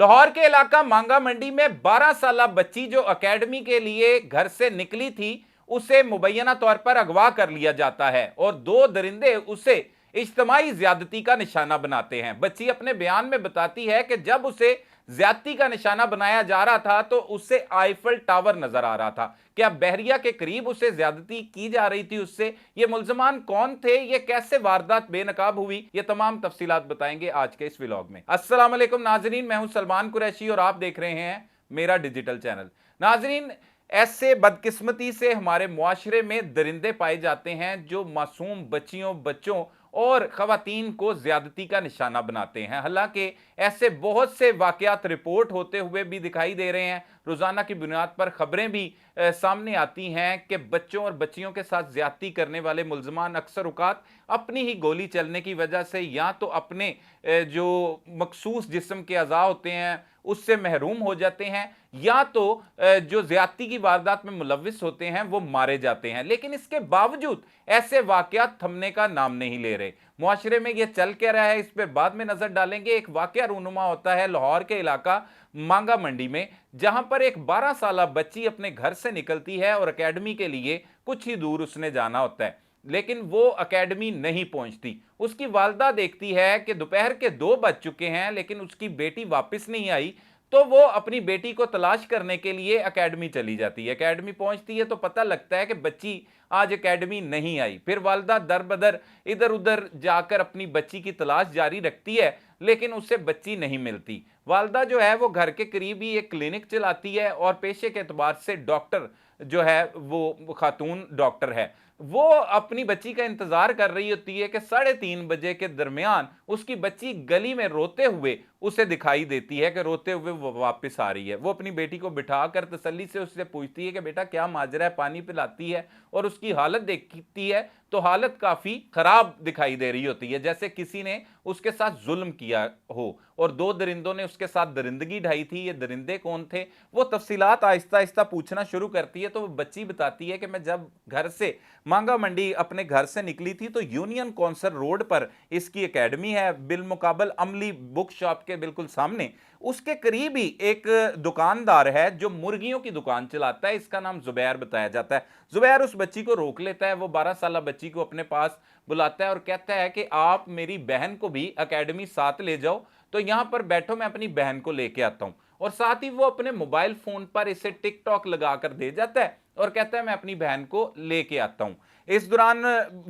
लाहौर के इलाका मांगा मंडी में 12 साला बच्ची जो एकेडमी के लिए घर से निकली थी, उसे मुबैना तौर पर अगवा कर लिया जाता है और दो दरिंदे उसे इज्तिमाई ज्यादती का निशाना बनाते हैं। बच्ची अपने बयान में बताती है कि जब उसे ज्यादती का निशाना बनाया जा रहा था तो उससे आईफल टावर नजर आ रहा था। क्या बहरिया के करीब उसे ज्यादती की जा रही थी उससे? ये मुल्जमान कौन थे? ये कैसे वारदात बेनकाब हुई? ये तमाम तफसीलात बताएंगे आज के इस व्लॉग में। अस्सलाम वालेकुम नाजरीन, मैं हूं सलमान कुरैशी और आप देख रहे हैं मेरा डिजिटल चैनल। नाजरीन, ऐसे बदकिस्मती से हमारे मुआशरे में दरिंदे पाए जाते हैं जो मासूम बच्चियों, बच्चों और खवातीन को ज्यादती का निशाना बनाते हैं। हालांकि ऐसे बहुत से वाकयात रिपोर्ट होते हुए भी दिखाई दे रहे हैं। रोजाना की बुनियाद पर खबरें भी सामने आती हैं कि बच्चों और बच्चियों के साथ ज्यादती करने वाले मुल्जमान अक्सर औकात अपनी ही गोली चलने की वजह से या तो अपने जो मखसूस जिस्म के अज़ा होते हैं उससे महरूम हो जाते हैं, या तो जो ज्यादती की वारदात में मुलविस होते हैं वो मारे जाते हैं। लेकिन इसके बावजूद ऐसे वाकयात थमने का नाम नहीं ले रहे। मुआशरे में ये चल क्या रहा है इस पर बाद में नजर डालेंगे। एक वाकया रूनुमा होता है लाहौर के इलाका मांगा मंडी में, जहां पर एक 12 साला बच्ची अपने घर से निकलती है और एकेडमी के लिए कुछ ही दूर उसने जाना होता है, लेकिन वो एकेडमी नहीं पहुंचती। उसकी वालदा देखती है कि दोपहर के 2 बज चुके हैं लेकिन उसकी बेटी वापस नहीं आई, तो वो अपनी बेटी को तलाश करने के लिए एकेडमी चली जाती है। एकेडमी पहुंचती है तो पता लगता है कि बच्ची आज एकेडमी नहीं आई। फिर वालदा दर बदर इधर उधर जाकर अपनी बच्ची की तलाश जारी रखती है, लेकिन उससे बच्ची नहीं मिलती। वालदा जो है वो घर के करीब ही एक क्लिनिक चलाती है और पेशे के एतबार से डॉक्टर जो है वो खातून डॉक्टर है। वो अपनी बच्ची का इंतजार कर रही होती है कि 3:30 बजे के दरमियान उसकी बच्ची गली में रोते हुए उसे दिखाई देती है कि रोते हुए वो वापस आ रही है। वो अपनी बेटी को बिठाकर तसल्ली से उससे पूछती है कि बेटा क्या माजरा है, पानी पिलाती है, और उसकी हालत देखती है तो हालत काफी खराब दिखाई दे रही होती है, जैसे किसी ने उसके साथ जुल्म किया हो। और 2 दरिंदों ने उसके साथ दरिंदगी ढाई थी। ये दरिंदे कौन थे? वो तफसीलात आहिस्ता आहिस्ता पूछना शुरू करती है तो वो बच्ची बताती है कि मैं जब घर से मांगा मंडी अपने घर से निकली थी तो यूनियन कौंसल रोड पर इसकी एकेडमी है, बिलमुकाबल अमली बुक शॉप के बिल्कुल सामने। उसके करीब ही एक दुकानदार है जो मुर्गियों की दुकान चलाता है, इसका नाम जुबैर बताया जाता है। जुबैर उस बच्ची को रोक लेता है, वो 12 साल बच्ची को अपने पास बुलाता है और कहता है कि आप मेरी बहन को भी एकेडमी साथ ले जाओ, तो यहां पर बैठो, मैं अपनी बहन को लेके आता हूं। और साथ ही वो अपने मोबाइल फोन पर इसे टिकटॉक लगाकर दे जाता है और कहता है मैं अपनी बहन को लेके आता हूं। इस दौरान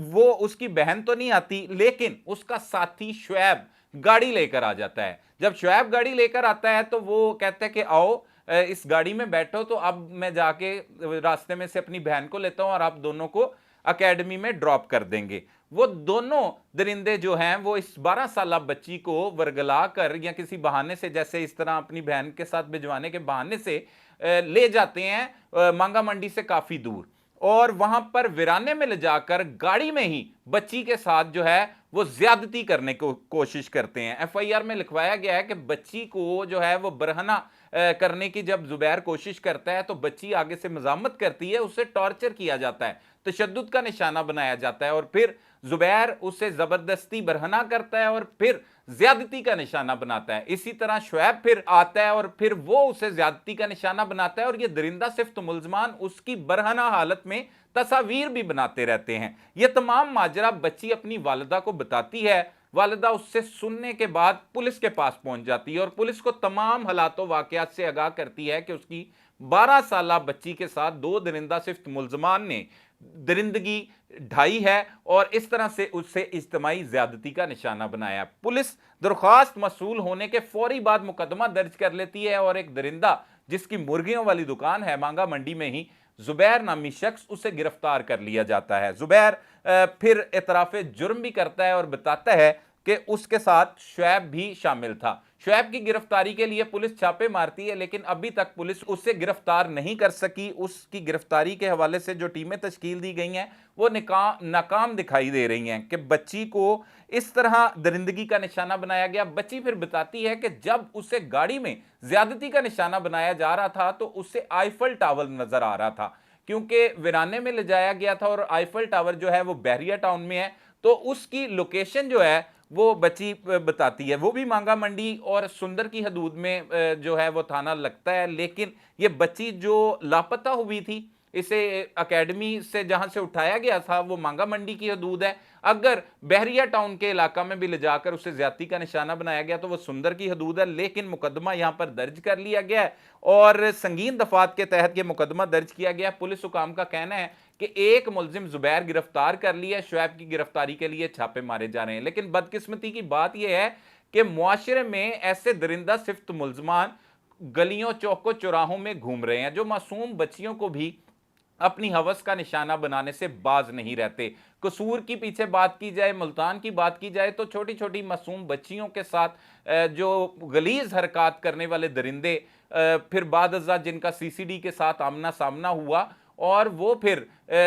वो उसकी बहन तो नहीं आती, लेकिन उसका साथी शुएब गाड़ी लेकर आ जाता है। जब शुएब गाड़ी लेकर आता है तो वो कहता है कि आओ इस गाड़ी में बैठो, तो अब मैं जाके रास्ते में से अपनी बहन को लेता हूं और आप दोनों को एकेडमी में ड्रॉप कर देंगे। वो दोनों दरिंदे जो हैं वो इस 12 साल बच्ची को वर्गला कर या किसी बहाने से, जैसे इस तरह अपनी बहन के साथ भिजवाने के बहाने से ले जाते हैं मांगा मंडी से काफी दूर, और वहां पर वीराने में ले जाकर गाड़ी में ही बच्ची के साथ जो है वो ज्यादती करने को कोशिश करते हैं। एफआईआर में लिखवाया गया है कि बच्ची को जो है वो बरहना करने की जब जुबैर कोशिश करता है तो बच्ची आगे से मजामत करती है, उससे टॉर्चर किया जाता है, तशद्दुद का निशाना बनाया जाता है और फिर जुबैर उसे जबरदस्ती बरहना करता है और फिर ज्यादती का निशाना बनाता है। इसी तरह शुएब फिर आता है और फिर वो उसे ज्यादती का निशाना बनाता है और ये दरिंदा सिर्फ तो मुल्जमान उसकी बरहना हालत में तस्वीर भी बनाते रहते हैं। यह तमाम माजरा बच्ची अपनी वालिदा को बताती है। वालिदा उससे सुनने के बाद पुलिस के पास पहुंच जाती है और पुलिस को तमाम हालातों वाकयात से आगाह करती है कि उसकी 12 साल बच्ची के साथ 2 दरिंदा सिर्फ मुल्जमान ने दरिंदगी ढाई है और इस तरह से उससे इज्तिमाई ज्यादती का निशाना बनाया। पुलिस दरख्वास्त मसूल होने के फौरी बाद मुकदमा दर्ज कर लेती है और एक दरिंदा जिसकी मुर्गियों वाली दुकान है मांगा मंडी में ही, जुबैर नामी शख्स, उसे गिरफ्तार कर लिया जाता है। जुबैर फिर एतराफे जुर्म भी करता है और बताता है कि उसके साथ शुएब भी शामिल था। शुएब की गिरफ्तारी के लिए पुलिस छापे मारती है लेकिन अभी तक पुलिस उससे गिरफ्तार नहीं कर सकी। उसकी गिरफ्तारी के हवाले से जो टीमें तश्कील दी गई हैं वो नाकाम दिखाई दे रही हैं कि बच्ची को इस तरह दरिंदगी का निशाना बनाया गया। बच्ची फिर बताती है कि जब उसे गाड़ी में ज्यादती का निशाना बनाया जा रहा था तो उससे आईफल टावर नजर आ रहा था, क्योंकि वीराने में ले जाया गया था और आईफल टावर जो है वो बहरिया टाउन में है, तो उसकी लोकेशन जो है वो बच्ची बताती है। वो भी मांगा मंडी और सुंदर की हदूद में जो है वो थाना लगता है, लेकिन ये बच्ची जो लापता हुई थी, इसे एकेडमी से जहां से उठाया गया था वो मांगा मंडी की हदूद है। अगर बहरिया टाउन के इलाका में भी ले जाकर उसे ज्यादती का निशाना बनाया गया तो वो सुंदर की हदूद है, लेकिन मुकदमा यहां पर दर्ज कर लिया गया है और संगीन दफात के तहत यह मुकदमा दर्ज किया गया। पुलिस हुकाम का कहना है कि एक मुलजिम जुबैर गिरफ्तार कर लिया, शुएब की गिरफ्तारी के लिए छापे मारे जा रहे हैं। लेकिन बदकिस्मती की बात यह है कि मुआशरे में ऐसे दरिंदा सिफ्त मुलजमान गलियों चौकों चौराहों में घूम रहे हैं जो मासूम बच्चियों को भी अपनी हवस का निशाना बनाने से बाज नहीं रहते। कसूर की पीछे बात की जाए, मुल्तान की बात की जाए तो छोटी छोटी मासूम बच्चियों के साथ जो गलीज हरकत करने वाले दरिंदे फिर बाद अज़ा जिनका सीसीडी के साथ आमना सामना हुआ और वो फिर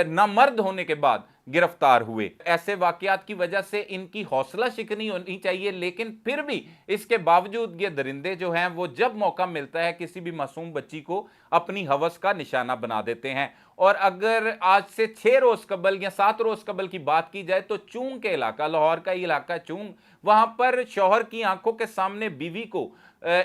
नामर्द होने के बाद गिरफ्तार हुए। ऐसे वाकयात की वजह से इनकी हौसला शिकनी होनी चाहिए, लेकिन फिर भी इसके बावजूद ये दरिंदे जो हैं वो जब मौका मिलता है किसी भी मासूम बच्ची को अपनी हवस का निशाना बना देते हैं। और अगर आज से 6 रोज कबल या 7 रोज कबल की बात की जाए तो चूंग के इलाका, लाहौर का इलाका चूंग, वहां पर शौहर की आंखों के सामने बीवी को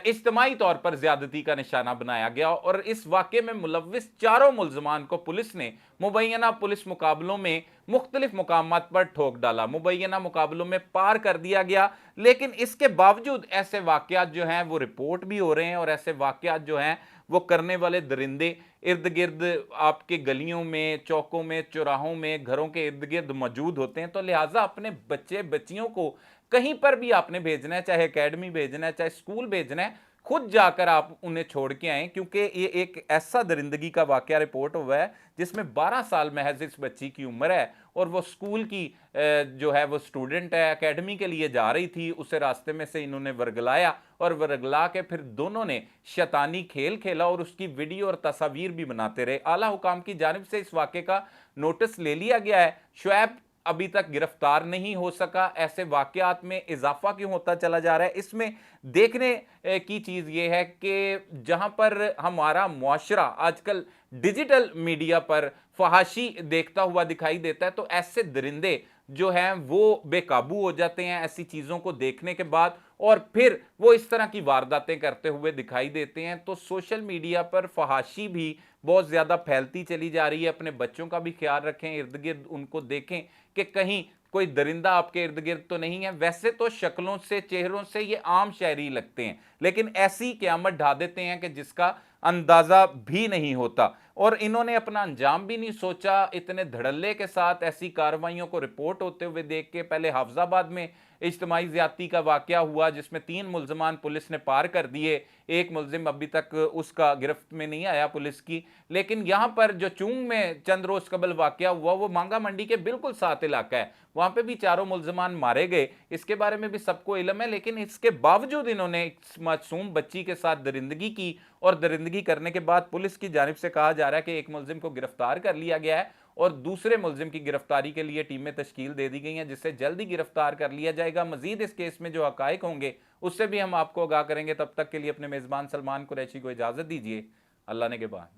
इज्तिमाई तौर पर ज्यादती का निशाना बनाया गया और इस वाकये में मुलव्विस चारों मुलजमान को पुलिस ने मुबैना पुलिस मुकाबलों में मुख्तलिफ मुकामात पर ठोक डाला, मुबैना मुकाबलों में पार कर दिया गया। लेकिन इसके बावजूद ऐसे वाकयात जो हैं वो रिपोर्ट भी हो रहे हैं और ऐसे वाकयात जो हैं वो करने वाले दरिंदे इर्द गिर्द आपके गलियों में, चौकों में, चौराहों में, घरों के इर्द गिर्द मौजूद होते हैं। तो लिहाजा अपने बच्चे बच्चियों को कहीं पर भी आपने भेजना है, चाहे एकेडमी भेजना है, चाहे स्कूल भेजना है, खुद जाकर आप उन्हें छोड़ के आए, क्योंकि ये एक ऐसा दरिंदगी का वाकया रिपोर्ट हुआ है जिसमें 12 साल महज इस बच्ची की उम्र है और वो स्कूल की जो है वो स्टूडेंट है, एकेडमी के लिए जा रही थी, उसे रास्ते में से इन्होंने वर्गलाया और वर्गला के फिर दोनों ने शैतानी खेल खेला और उसकी वीडियो और तस्वीर भी बनाते रहे। आला हुकाम की जानिब से इस वाकये का नोटिस ले लिया गया है। शुएब अभी तक गिरफ्तार नहीं हो सका। ऐसे वाकयात में इजाफा क्यों होता चला जा रहा है? इसमें देखने की चीज ये है कि जहां पर हमारा मुआशरा आजकल डिजिटल मीडिया पर फहाशी देखता हुआ दिखाई देता है तो ऐसे दरिंदे जो हैं वो बेकाबू हो जाते हैं ऐसी चीजों को देखने के बाद और फिर वो इस तरह की वारदातें करते हुए दिखाई देते हैं। तो सोशल मीडिया पर फहाशी भी बहुत ज्यादा फैलती चली जा रही है। अपने बच्चों का भी ख्याल रखें, इर्द गिर्द उनको देखें कि कहीं कोई दरिंदा आपके इर्द गिर्द तो नहीं है। वैसे तो शक्लों से, चेहरों से ये आम शहरी लगते हैं, लेकिन ऐसी क़यामत ढा देते हैं कि जिसका अंदाजा भी नहीं होता। और इन्होंने अपना अंजाम भी नहीं सोचा। इतने धड़ल्ले के साथ ऐसी कार्रवाइयों को रिपोर्ट होते हुए देख के पहले हाफजाबाद में इज्तिमाई ज्यादती का वाकया हुआ जिसमें 3 मुलजमान पुलिस ने पार कर दिए, एक मुलजिम अभी तक उसका गिरफ्त में नहीं आया पुलिस की। लेकिन यहां पर जो चूंग में चंद रोज कबल वाकया हुआ वो मांगा मंडी के बिल्कुल साथ इलाका है, वहां पे भी 4 मुलजमान मारे गए, इसके बारे में भी सबको इल्म है। लेकिन इसके बावजूद इन्होंने मासूम बच्ची के साथ दरिंदगी की और दरिंदगी करने के बाद पुलिस की जानिब से कहा जा रहा है कि एक मुलजिम को गिरफ्तार कर लिया गया है और दूसरे मुलजिम की गिरफ्तारी के लिए टीमें तश्कील दे दी गई हैं जिससे जल्दी गिरफ्तार कर लिया जाएगा। मजीद इस केस में जो हकायक होंगे उससे भी हम आपको आगाह करेंगे। तब तक के लिए अपने मेजबान सलमान कुरैशी को इजाजत दीजिए। अल्लाह ने के बाद।